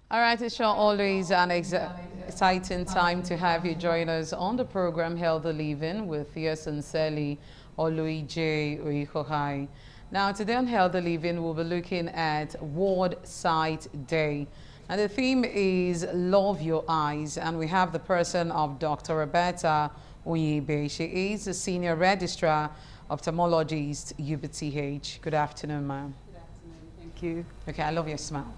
All right, it's sure always an exciting time to have you join us on the program Healthy Living with yours sincerely, Oluije Oikohai. Now, today on Healthy Living, we'll be looking at World Sight Day. And the theme is Love Your Eyes. And we have the person of Dr. Roberta Oyibe. She is a senior registrar ophthalmologist, UBTH. Good afternoon, ma'am. Thank you. Okay, I love your smile.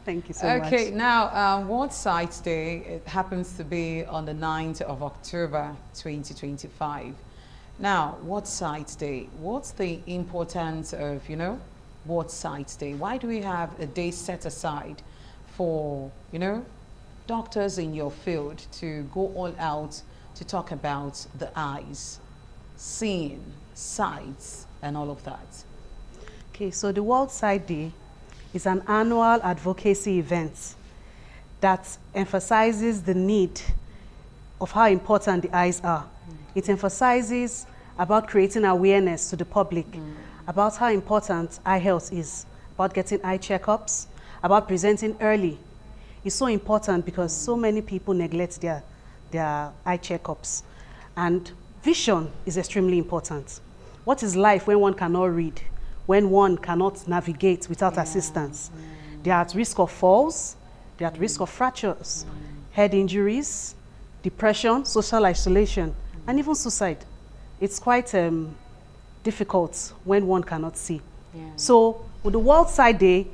Thank you so much. Okay, now World Sight Day, it happens to be on the 9th of October 2025. Now, World Sight Day, what's the importance of, World Sight Day? Why do we have a day set aside for, doctors in your field to go all out to talk about the eyes, seeing, sights, and all of that? Okay, so the World Sight Day is an annual advocacy event that emphasizes the need of how important the eyes are. It emphasizes about creating awareness to the public about how important eye health is, about getting eye checkups, about presenting early. It's so important because so many people neglect their eye checkups. And vision is extremely important. What is life when one cannot read? When one cannot navigate without assistance? They are at risk of falls, they are at risk of fractures, head injuries, depression, social isolation, and even suicide. It's quite difficult when one cannot see. So the World Sight Day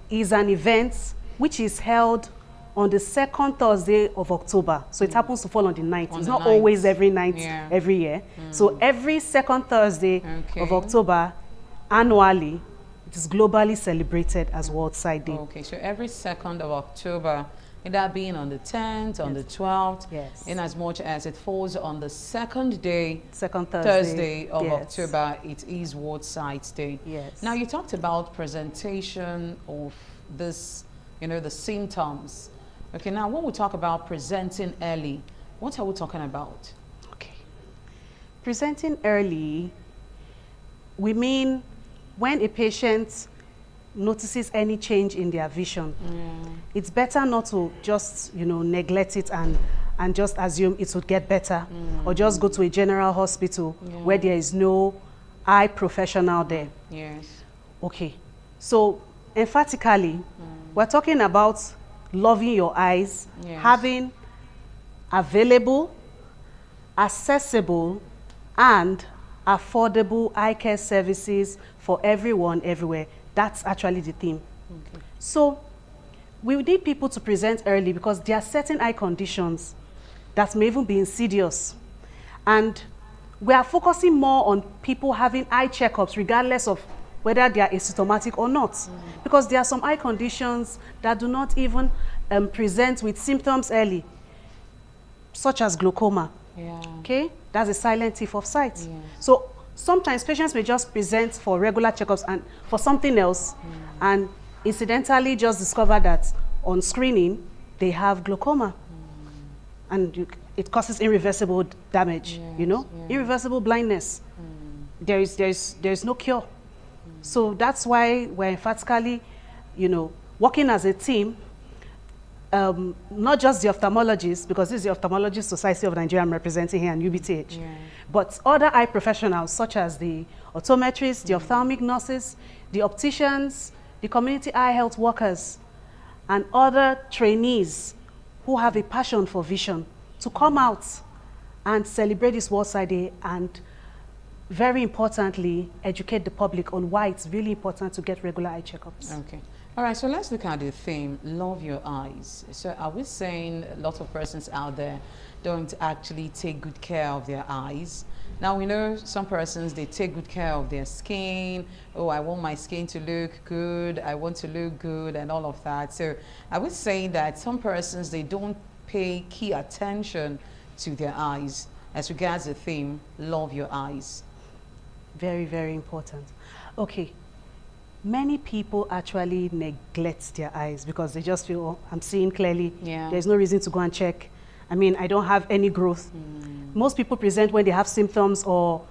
is an event which is held on the second Thursday of October. So it happens to fall on the 9th. It's not always every night, every year. So every second Thursday of October, annually, it is globally celebrated as World Sight Day. Okay, so every 2nd of October, that being on the 10th, on the 12th, in as much as it falls on the second Thursday of October, it is World Sight Day. Now, you talked about presentation of this, the symptoms. Okay, now when we talk about presenting early, what are we talking about? Okay. Presenting early, we mean when a patient notices any change in their vision, it's better not to just, neglect it and just assume it would get better, or just go to a general hospital where there is no eye professional there. Okay, so emphatically, we're talking about loving your eyes, having available, accessible, and affordable eye care services for everyone, everywhere. That's actually the theme. So we need people to present early because there are certain eye conditions that may even be insidious. And we are focusing more on people having eye checkups regardless of whether they are asymptomatic or not. Because there are some eye conditions that do not even present with symptoms early, such as glaucoma. Okay, that's a silent thief of sight. So sometimes patients may just present for regular checkups and for something else, and incidentally just discover that on screening they have glaucoma, and it causes irreversible damage. Irreversible blindness. There is no cure. So that's why we're emphatically, working as a team. Not just the ophthalmologists, because this is the Ophthalmologist Society of Nigeria I'm representing here in UBTH, but other eye professionals such as the optometrists, the ophthalmic nurses, the opticians, the community eye health workers, and other trainees who have a passion for vision to come out and celebrate this World Sight Day and, very importantly, educate the public on why it's really important to get regular eye checkups. Okay. All right, so let's look at the theme, love your eyes. So are we saying a lot of persons out there don't actually take good care of their eyes? Now, we know some persons, they take good care of their skin. Oh, I want my skin to look good. I want to look good and all of that. So I would say that some persons, they don't pay key attention to their eyes as regards the theme, love your eyes. Very, very important. Okay. Many people actually neglect their eyes because they just feel, oh, I'm seeing clearly. There's no reason to go and check. I mean, I don't have any growth. Most people present when they have symptoms or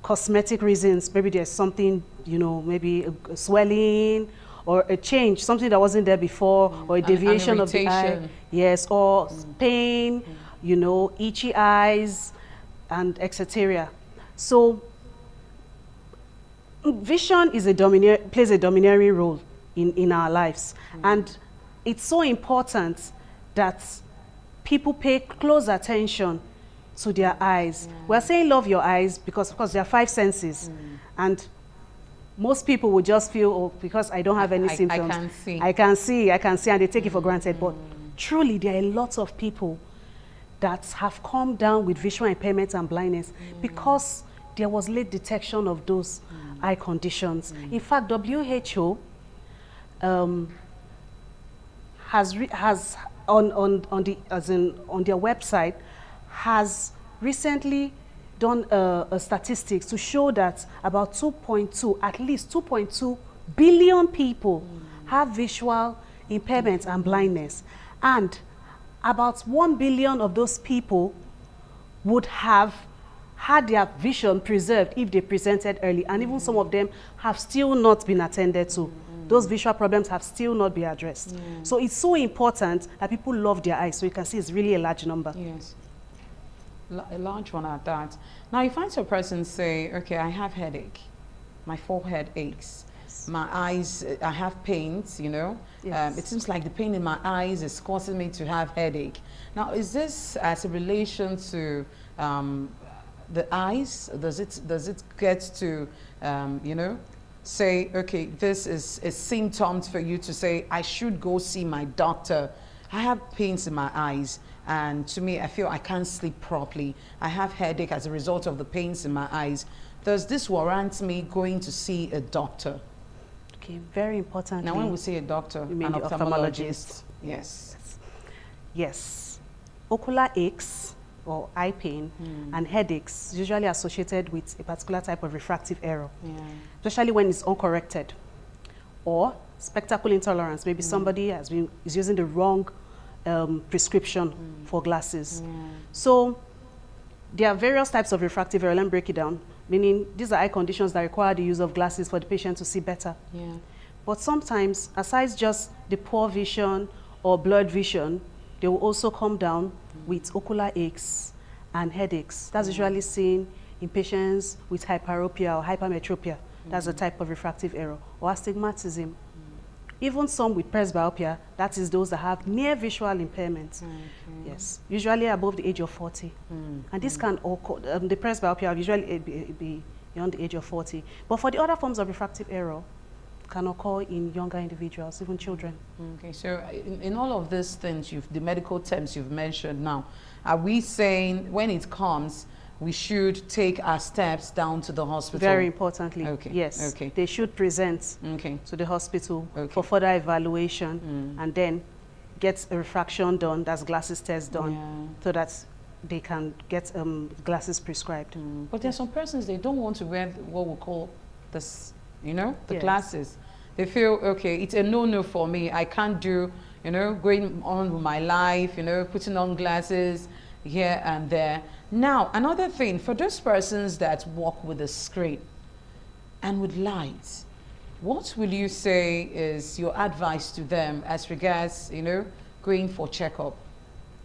cosmetic reasons. Maybe there's something, maybe a swelling or a change, something that wasn't there before, or a deviation of the eye. irritation. Yes, or pain, you know, itchy eyes, and etc. So vision is plays a domineering role in our lives. And it's so important that people pay close attention to their eyes. We're saying love your eyes because, of course, there are 5 senses. And most people would just feel, oh, because I don't have any symptoms. I can see. I can see, and they take it for granted. But truly, there are a lot of people that have come down with visual impairment and blindness because there was late detection of those eye conditions. In fact, WHO has on their website has recently done a statistics to show that about at least 2.2 billion people have visual impairment and blindness, and about 1 billion of those people would have had their vision preserved if they presented early, and even some of them have still not been attended to. Those visual problems have still not been addressed. So it's so important that people love their eyes. So you can see it's really a large number. Yes. A large one at that. Now, if I a person say, okay, I have headache, my forehead aches, my eyes, I have pains, you know, it seems like the pain in my eyes is causing me to have headache. Now, is this as a relation to the eyes? Does it get to, you know, say, okay, this is a symptom for you to say, I should go see my doctor. I have pains in my eyes, and to me, I feel I can't sleep properly. I have headache as a result of the pains in my eyes. Does this warrant me going to see a doctor? Okay, very important. Now, when we say a doctor, you mean an the ophthalmologist. Yes. Yes. Ocular aches or eye pain and headaches usually associated with a particular type of refractive error, especially when it's uncorrected, or spectacle intolerance. Maybe somebody is using the wrong prescription for glasses. So there are various types of refractive error. Let me break it down. Meaning these are eye conditions that require the use of glasses for the patient to see better. But sometimes, aside just the poor vision or blurred vision, they will also come down with ocular aches and headaches. That's usually seen in patients with hyperopia or hypermetropia. That's a type of refractive error. Or astigmatism. Even some with presbyopia, that is those that have near visual impairment. Yes, usually above the age of 40. And this can occur, the presbyopia will usually be beyond the age of 40. But for the other forms of refractive error, can occur in younger individuals, even children. Okay, so in all of these things, the medical terms you've mentioned now, are we saying when it comes, we should take our steps down to the hospital? Very importantly, yes. Okay. They should present to the hospital for further evaluation and then get a refraction done, that's glasses test done, so that they can get glasses prescribed. But there are some persons, they don't want to wear what we call this, you know, the glasses. They feel, okay, it's a no-no for me. I can't do, you know, going on with my life, you know, putting on glasses here and there. Now, another thing, for those persons that walk with a screen and with lights, what will you say is your advice to them as regards, you know, going for checkup?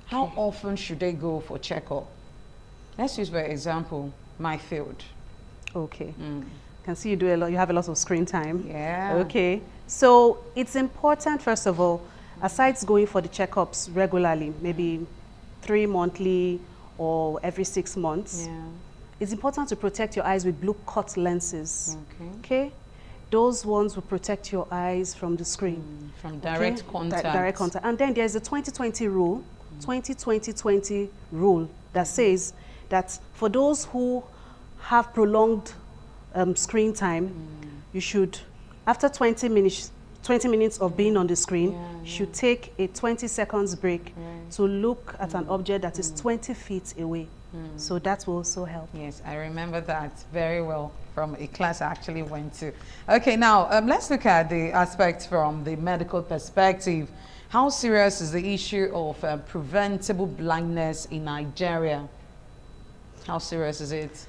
How often should they go for checkup? Let's use, for example, my field. Okay. Can see you do a lot. You have a lot of screen time. Yeah. Okay. So it's important, first of all, aside going for the checkups regularly, maybe 3 monthly or every 6 months, it's important to protect your eyes with blue cut lenses. Okay. Those ones will protect your eyes from the screen. From direct contact. Direct contact. And then there's a 20-20 rule, 20-20-20 rule that says that for those who have prolonged screen time, you should, after 20 minutes of being on the screen, you should take a 20 seconds break to look at an object that is 20 feet away. So that will also help. Yes, I remember that very well from a class I actually went to. Okay, now let's look at the aspects from the medical perspective. How serious is the issue of preventable blindness in Nigeria? How serious is it?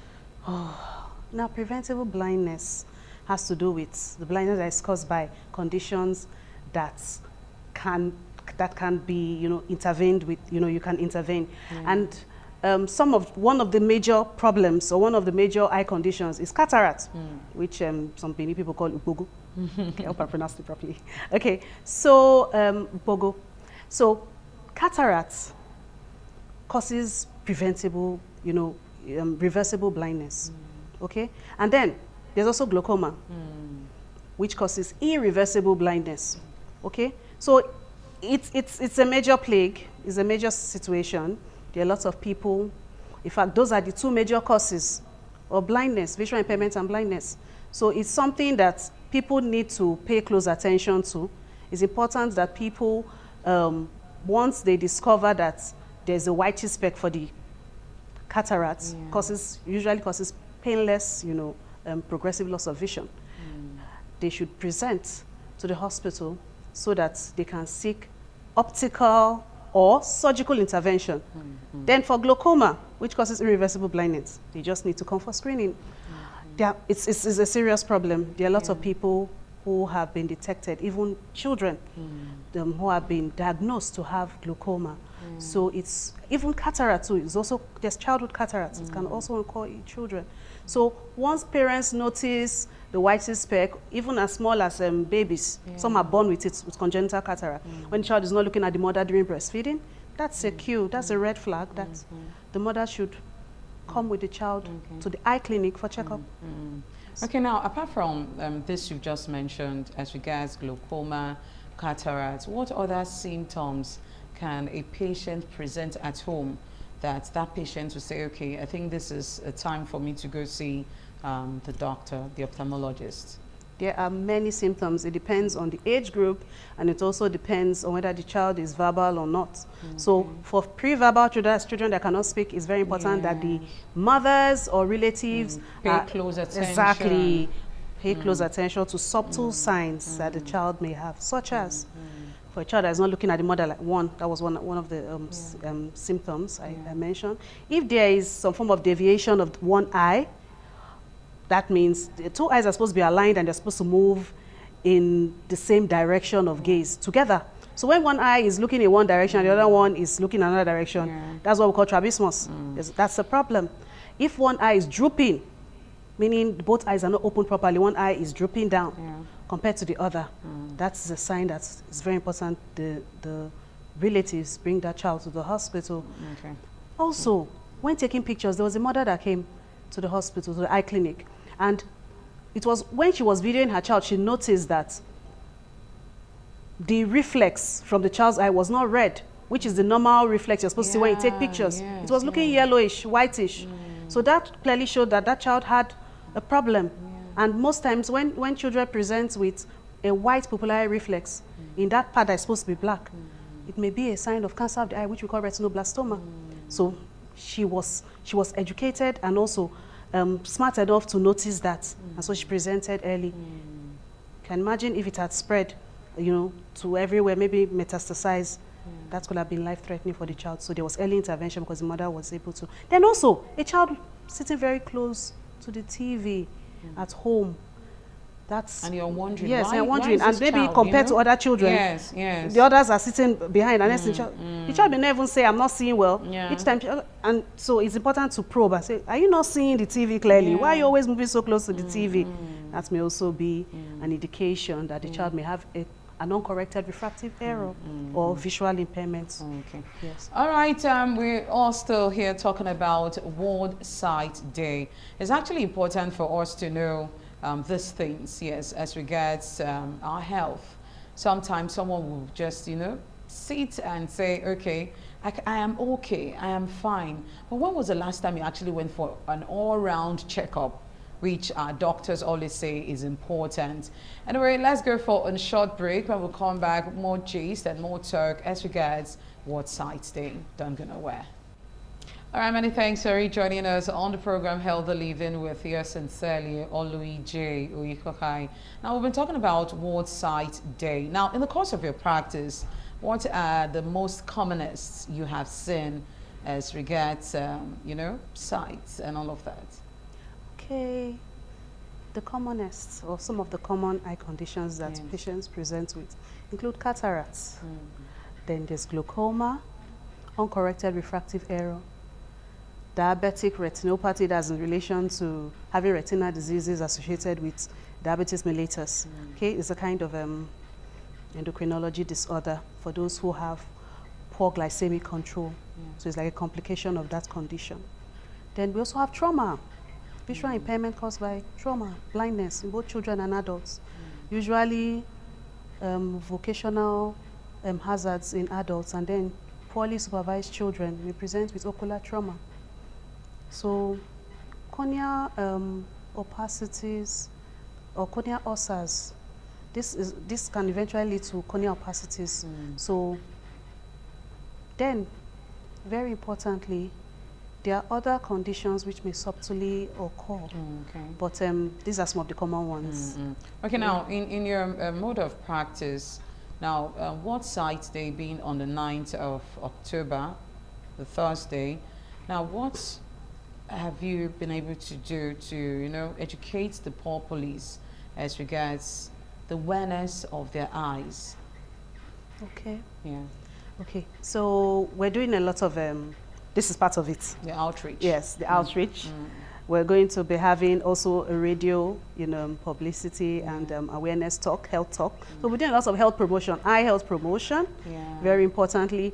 Now, preventable blindness has to do with the blindness that is caused by conditions that can be, you know, intervened with, you know, you can intervene. And one of the major problems, or one of the major eye conditions, is cataract, which some Benin people call upogo. I hope I pronounced it properly. Okay, so upogo. So cataract causes preventable, you know, reversible blindness. Okay, and then there's also glaucoma, which causes irreversible blindness. Okay, so it's a major plague, it's a major situation. There are lots of people, in fact, those are the two major causes of blindness, visual impairment and blindness. So it's something that people need to pay close attention to. It's important that people, once they discover that there's a whitish speck for the cataracts, usually causes painless, you know, progressive loss of vision. They should present to the hospital so that they can seek optical or surgical intervention. Then for glaucoma, which causes irreversible blindness, they just need to come for screening. It's a serious problem. There are lots of people who have been detected, even children, who have been diagnosed to have glaucoma. So it's even cataract too. It's also, there's childhood cataracts. It can also occur in children. So once parents notice the whitish speck, even as small as babies, some are born with it, with congenital cataract. When the child is not looking at the mother during breastfeeding, that's a cue, that's a red flag that the mother should come with the child to the eye clinic for checkup. Okay, now apart from this you've just mentioned as regards glaucoma, cataracts, what other symptoms can a patient present at home that patient will say, okay, I think this is a time for me to go see the doctor, the ophthalmologist? There are many symptoms. It depends on the age group, and it also depends on whether the child is verbal or not. So for pre-verbal children that cannot speak, it's very important that the mothers or relatives pay close attention. Exactly. Pay close attention to subtle signs that the child may have, such as for a child that is not looking at the mother, like that was one of the symptoms I mentioned. If there is some form of deviation of one eye, that means the two eyes are supposed to be aligned and they're supposed to move in the same direction of gaze together. So when one eye is looking in one direction, the other one is looking in another direction, that's what we call strabismus. That's a problem. If one eye is drooping, meaning both eyes are not open properly, one eye is drooping down compared to the other, that's a sign that it's very important the relatives bring that child to the hospital. Also, when taking pictures, there was a mother that came to the hospital, to the eye clinic, and it was when she was videoing her child, she noticed that the reflex from the child's eye was not red, which is the normal reflex you're supposed to see when you take pictures. It was looking yellowish, whitish. So that clearly showed that that child had a problem. And most times when children present with a white pupillary reflex in that part that is supposed to be black, it may be a sign of cancer of the eye, which we call retinoblastoma. So she was educated and also smart enough to notice that, and so she presented early. You can imagine if it had spread, you know, to everywhere, maybe metastasized, that could have been life-threatening for the child. So there was early intervention because the mother was able to. Then also, a child sitting very close to the TV at home. And you're wondering, yes, why, I'm wondering, and maybe child, compared to other children, the others are sitting behind, and the child may not even say, I'm not seeing well. Each time, and so it's important to probe and say, are you not seeing the TV clearly? Why are you always moving so close to the TV? That may also be an indication that the child may have an uncorrected refractive error or visual impairment. Yes. All right, we're all still here talking about World Sight Day. It's actually important for us to know these things, yes, as regards our health. Sometimes someone will just, you know, sit and say, okay, I am okay, I am fine. But when was the last time you actually went for an all-round checkup, which our doctors always say is important? Anyway, let's go for a short break. When we come back, more gist and more talk as regards World Sight Day. Don't go nowhere. All right, many thanks for joining us on the program Healthy Living with yours sincerely, Oluije Oyekohai. Now, we've been talking about World Sight Day. Now, in the course of your practice, what are the most commonest you have seen as regards, you know, sights and all of that? Okay. The commonest, or some of the common eye conditions that Yes. patients present with include cataracts. Then there's glaucoma, uncorrected refractive error, diabetic retinopathy, that's in relation to having retinal diseases associated with diabetes mellitus. Okay, it's a kind of endocrinology disorder for those who have poor glycemic control. So it's like a complication of that condition. Then we also have trauma, visual impairment caused by trauma, blindness in both children and adults. Usually vocational hazards in adults, and then poorly supervised children may present with ocular trauma. So corneal opacities or corneal ulcers, this can eventually lead to corneal opacities. So then, very importantly, there are other conditions which may subtly occur, but these are some of the common ones. Okay, now in your mode of practice, now what site day being on the 9th of October, the Thursday, now what have you been able to do to, educate the poor police as regards the awareness of their eyes? Okay. Yeah. Okay, so we're doing a lot of, this is part of it. The outreach. Yes, the outreach. We're going to be having also a radio, publicity and awareness talk, health talk. So we're doing lots of health promotion, eye health promotion. Very importantly,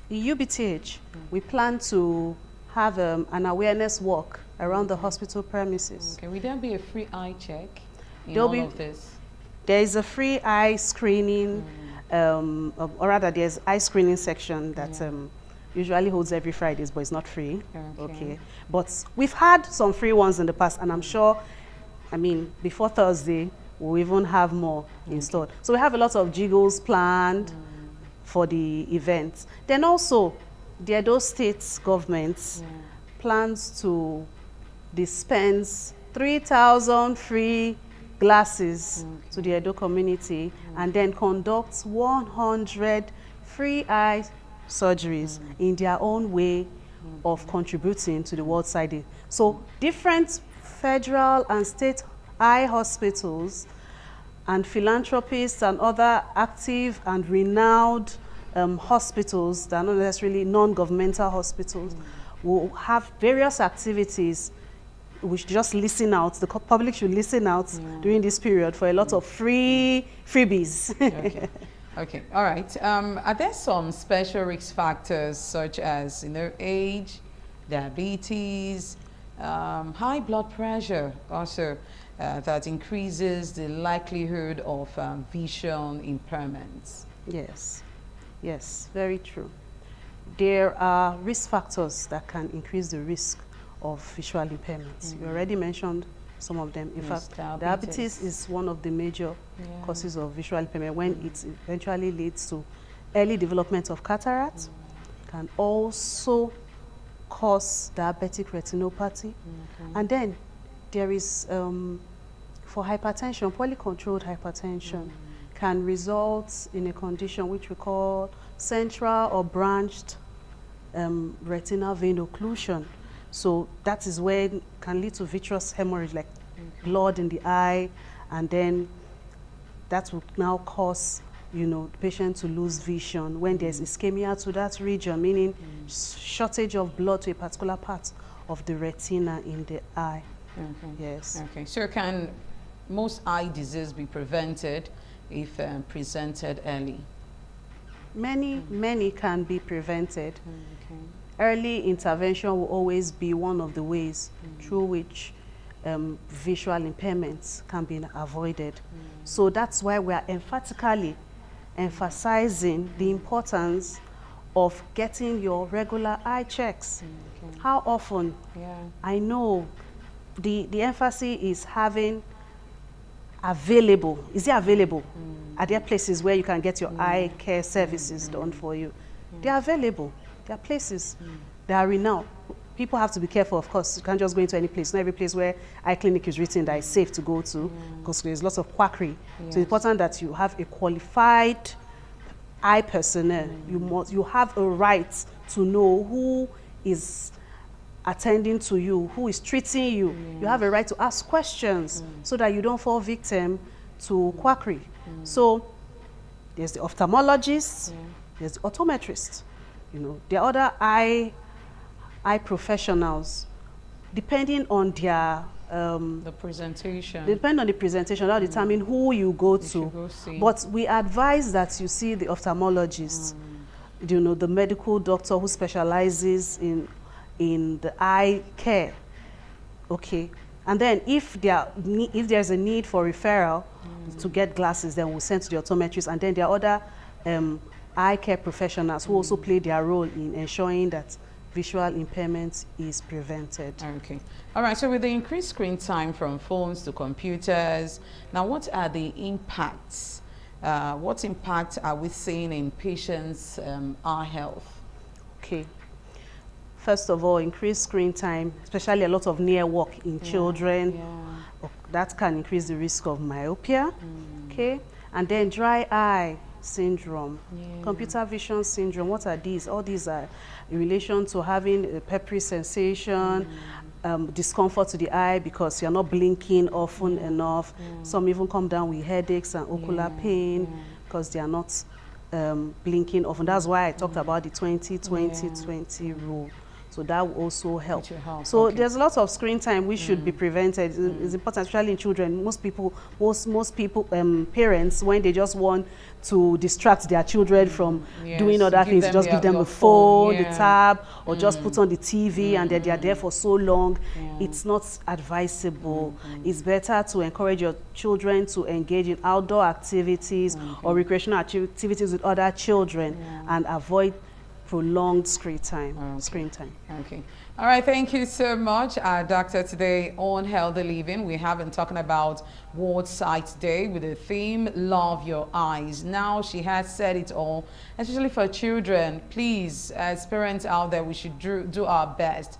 in UBTH, we plan to have an awareness walk around the hospital premises. Okay, will there be a free eye check in There'll all be- of this? There is a free eye screening, or rather there's eye screening section that usually holds every Fridays, but it's not free. Okay. But we've had some free ones in the past, and I'm sure, before Thursday, we'll even have more installed. So we have a lot of jiggles planned for the event. Then also, the Edo State government plans to dispense 3,000 free glasses to the Edo community, and then conduct 100 free eye surgeries in their own way of contributing to the World Sight Day. So different federal and state eye hospitals and philanthropists and other active and renowned hospitals that are not necessarily non-governmental hospitals will have various activities. We should just listen out. The public should listen out during this period for a lot of freebies. Okay. Okay. All right. Are there some special risk factors such as age, diabetes, high blood pressure also that increases the likelihood of vision impairments? Yes. Yes, very true. There are risk factors that can increase the risk of visual impairments. You already mentioned some of them. In fact, diabetes is one of the major causes of visual impairment when it eventually leads to early development of cataracts. Can also cause diabetic retinopathy. And then there is, for hypertension, poorly controlled hypertension can result in a condition which we call central or branched retinal vein occlusion. So that is where it can lead to vitreous hemorrhage, like blood in the eye, and then that will now cause, the patient to lose vision when there's ischemia to that region, meaning shortage of blood to a particular part of the retina in the eye. Yes. Okay. So can most eye disease be prevented if presented early? Many can be prevented. Early intervention will always be one of the ways through which visual impairments can be avoided. So that's why we are emphatically emphasizing the importance of getting your regular eye checks. How often? I know the emphasis is having available. Is it available? Are there places where you can get your eye care services done for you? They are available. There are places that are renowned. People have to be careful, of course. You can't just go into any place. Not every place where eye clinic is written that is safe to go to, because there's lots of quackery. So it's important that you have a qualified eye personnel. You have a right to know who is attending to you, who is treating you. You have a right to ask questions so that you don't fall victim to quackery. So there's the ophthalmologist, there's the optometrist, you know, the other eye professionals, depending on their the presentation. Depending on the presentation, that will determine who you go to. go see. But we advise that you see the ophthalmologist, you know, the medical doctor who specializes in the eye care. Okay. And then if there's a need for referral to get glasses, then we'll send to the optometrist. And then there are other eye care professionals who also play their role in ensuring that visual impairment is prevented. Okay. All right. So with the increased screen time from phones to computers, now what are the impacts? What impact are we seeing in patients' eye health? Okay. First of all, increased screen time, especially a lot of near work in children, that can increase the risk of myopia. Okay. And then dry eye syndrome, computer vision syndrome. What are these? All these are in relation to having a peppery sensation, discomfort to the eye because you're not blinking often enough. Some even come down with headaches and ocular pain because they are not blinking often. That's why I talked about the 20-20-20 rule. So that will also help. So there's lots of screen time which should be prevented. It's important, especially in children. Most people, parents, when they just want to distract their children from doing other things, just give them the phone, the tab, or just put on the TV and then they are there for so long. It's not advisable. It's better to encourage your children to engage in outdoor activities or recreational activities with other children and avoid prolonged screen time. Okay. All right. Thank you so much, Doctor. Today on Healthy Living, we have been talking about World Sight Day with the theme "Love Your Eyes." Now, she has said it all, especially for children. Please, as parents out there, we should do our best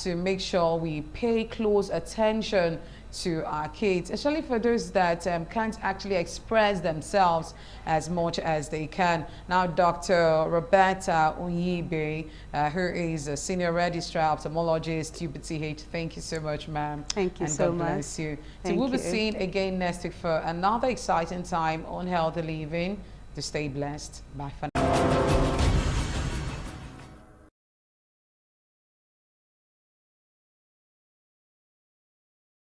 to make sure we pay close attention to our kids, especially for those that can't actually express themselves as much as they can. Now, Dr. Roberta Onyibe, who is a senior registrar ophthalmologist, UPTH, thank you so much, ma'am. Thank you and so God much. Bless you. So we'll be seeing again next week for another exciting time on Healthy Living. To stay blessed. Bye for now.